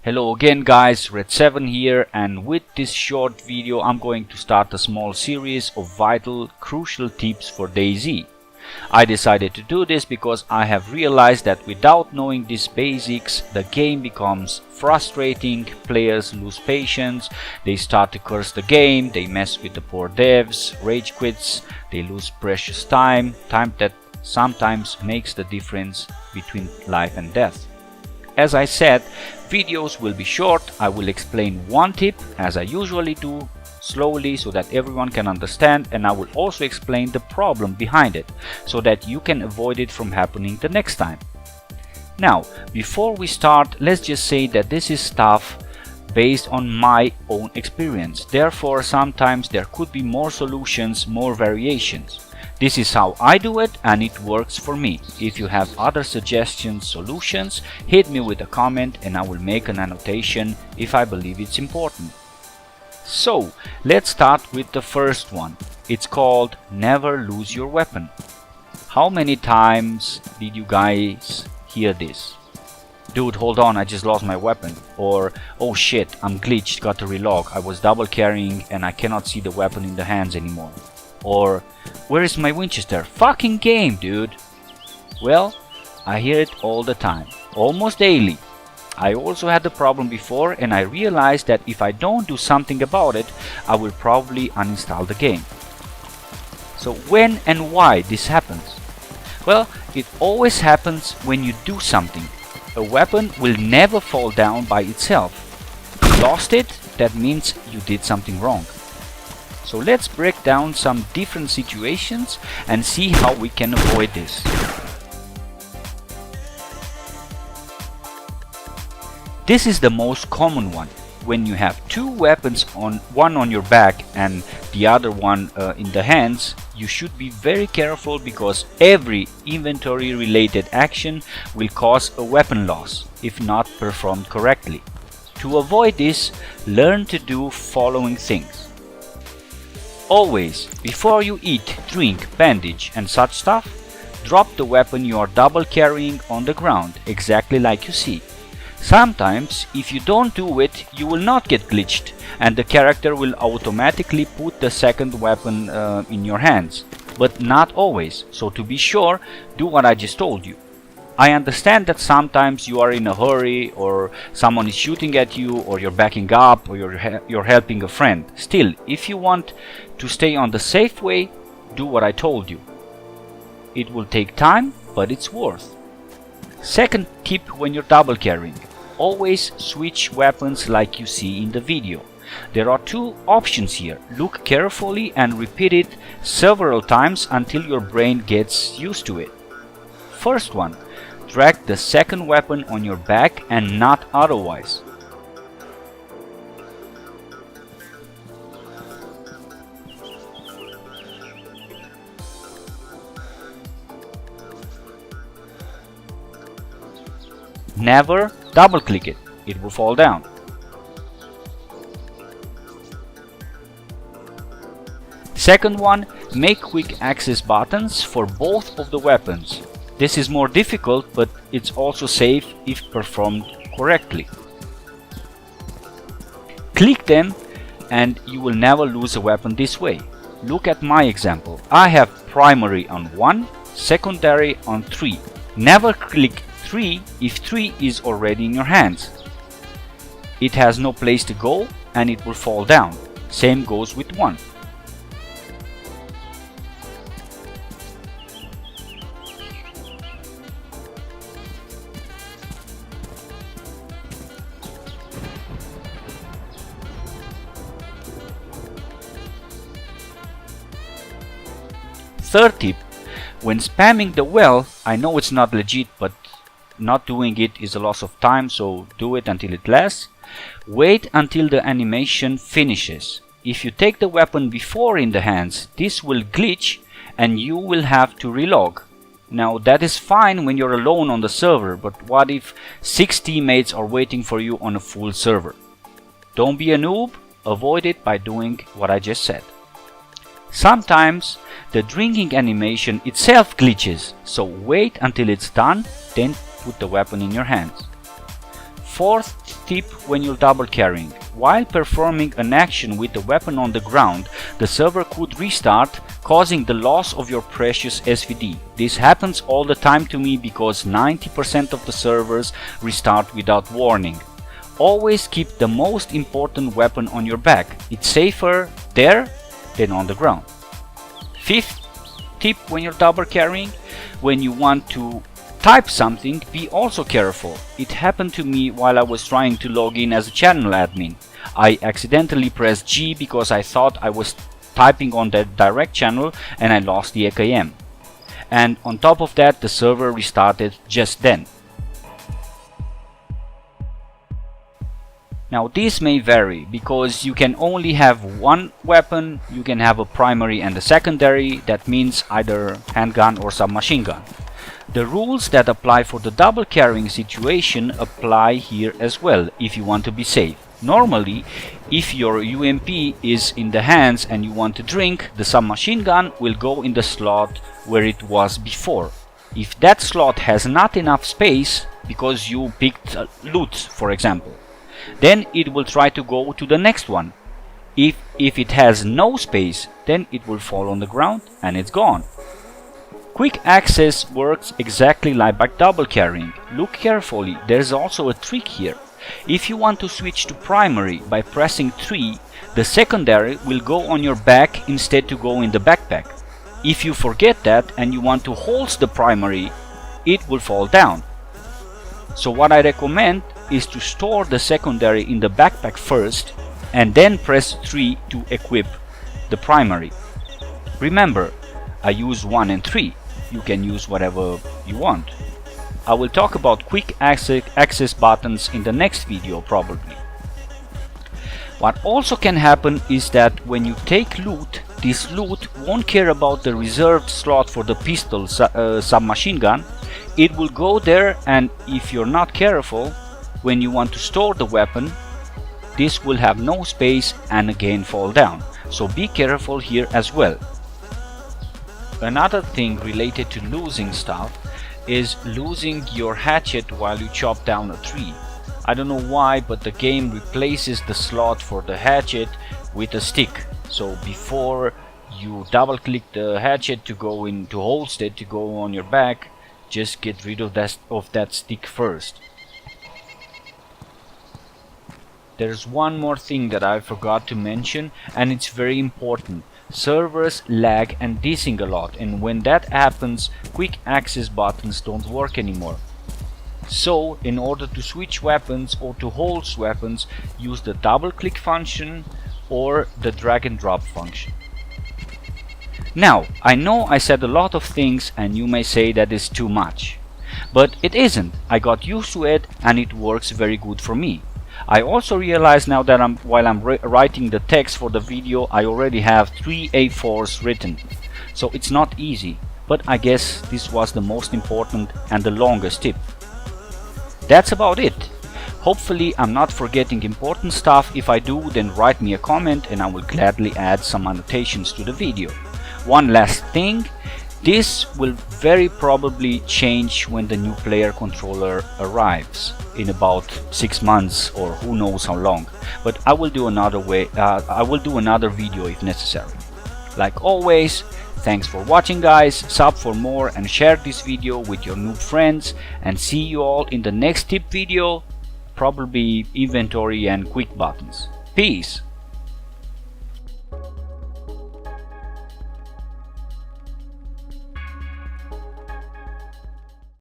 Hello again guys, Red7 here, and with this short video I'm going to start a small series of vital, crucial tips for DayZ. I decided to do this because I have realized that without knowing these basics, the game becomes frustrating, players lose patience, they start to curse the game, they mess with the poor devs, rage quits, they lose precious time that sometimes makes the difference between life and death. As I said, videos will be short. I will explain one tip as I usually do, slowly so that everyone can understand, and I will also explain the problem behind it so that you can avoid it from happening the next time. Now, before we start, let's just say that this is stuff based on my own experience. Therefore, sometimes there could be more solutions, more variations. This is how I do it and it works for me. If you have other suggestions, solutions, hit me with a comment and I will make an annotation if I believe it's important. So, let's start with the first one. It's called never lose your weapon. How many times did you guys hear this? Dude, hold on, I just lost my weapon. Or, oh shit, I'm glitched, got to relog. I was double carrying and I cannot see the weapon in the hands anymore. Or, where is my Winchester? Fucking game, dude! Well, I hear it all the time, almost daily. I also had the problem before and I realized that if I don't do something about it, I will probably uninstall the game. So when and why this happens? Well, it always happens when you do something. A weapon will never fall down by itself. You lost it, that means you did something wrong. So let's break down some different situations and see how we can avoid this. This is the most common one. When you have two weapons, one on your back and the other one in the hands, you should be very careful because every inventory related action will cause a weapon loss if not performed correctly. To avoid this, learn to do following things. Always, before you eat, drink, bandage and such stuff, drop the weapon you are double carrying on the ground, exactly like you see. Sometimes, if you don't do it, you will not get glitched and the character will automatically put the second weapon in your hands. But not always, so to be sure, do what I just told you. I understand that sometimes you are in a hurry or someone is shooting at you or you're backing up or you're helping a friend. Still, if you want to stay on the safe way, do what I told you. It will take time, but it's worth. Second tip when you're double carrying. Always switch weapons like you see in the video. There are two options here. Look carefully and repeat it several times until your brain gets used to it. First one. Drag the second weapon on your back and not otherwise. Never double click it, it will fall down. Second one, make quick access buttons for both of the weapons. This is more difficult, but it's also safe if performed correctly. Click them and you will never lose a weapon this way. Look at my example. I have primary on 1, secondary on 3. Never click 3 if 3 is already in your hands. It has no place to go and it will fall down. Same goes with 1. Third tip, when spamming the well, I know it's not legit, but not doing it is a loss of time, so do it until it lasts. Wait until the animation finishes. If you take the weapon before in the hands, this will glitch and you will have to relog. Now that is fine when you're alone on the server, but what if 6 teammates are waiting for you on a full server? Don't be a noob, avoid it by doing what I just said. Sometimes the drinking animation itself glitches, so wait until it's done, then put the weapon in your hands. Fourth tip when you're double carrying. While performing an action with the weapon on the ground, the server could restart, causing the loss of your precious SVD. This happens all the time to me because 90% of the servers restart without warning. Always keep the most important weapon on your back. It's safer there than on the ground. Fifth tip when you're double carrying, when you want to type something, be also careful. It happened to me while I was trying to log in as a channel admin. I accidentally pressed G because I thought I was typing on that direct channel and I lost the AKM. And on top of that, the server restarted just then. Now this may vary because you can only have one weapon. You can have a primary and a secondary. That means either handgun or submachine gun. The rules that apply for the double carrying situation apply here as well if you want to be safe. Normally, if your UMP is in the hands and you want to drink, the submachine gun will go in the slot where it was before. If that slot has not enough space because you picked loot, for example, then it will try to go to the next one. If it has no space, then it will fall on the ground and it's gone. Quick access works exactly like by double carrying. Look carefully, there's also a trick here. If you want to switch to primary by pressing 3, the secondary will go on your back instead to go in the backpack. If you forget that and you want to hold the primary, it will fall down. So what I recommend is to store the secondary in the backpack first and then press 3 to equip the primary. Remember, I use 1 and 3. You can use whatever you want. I will talk about quick access buttons in the next video probably. What also can happen is that when you take loot, this loot won't care about the reserved slot for the pistol submachine gun. It will go there, and if you're not careful, when you want to store the weapon, this will have no space and again fall down. So be careful here as well. Another thing related to losing stuff is losing your hatchet while you chop down a tree. I don't know why, but the game replaces the slot for the hatchet with a stick. So before you double click the hatchet to go into holster to go on your back, just get rid of that stick first. There's one more thing that I forgot to mention, and it's very important. Servers lag and desync a lot, and when that happens, quick access buttons don't work anymore. So in order to switch weapons or to hold weapons, use the double click function or the drag and drop function. Now, I know I said a lot of things and you may say that is too much, but it isn't. I got used to it and it works very good for me. I also realize now that while I'm writing the text for the video, I already have 3 A4s written. So it's not easy, but I guess this was the most important and the longest tip. That's about it. Hopefully I'm not forgetting important stuff. If I do, then write me a comment and I will gladly add some annotations to the video. One last thing, this will very probably change when the new player controller arrives in about 6 months or who knows how long. But I will do another video if necessary. Like always, thanks for watching guys, sub for more and share this video with your noob friends, and see you all in the next tip video, probably inventory and quick buttons. Peace!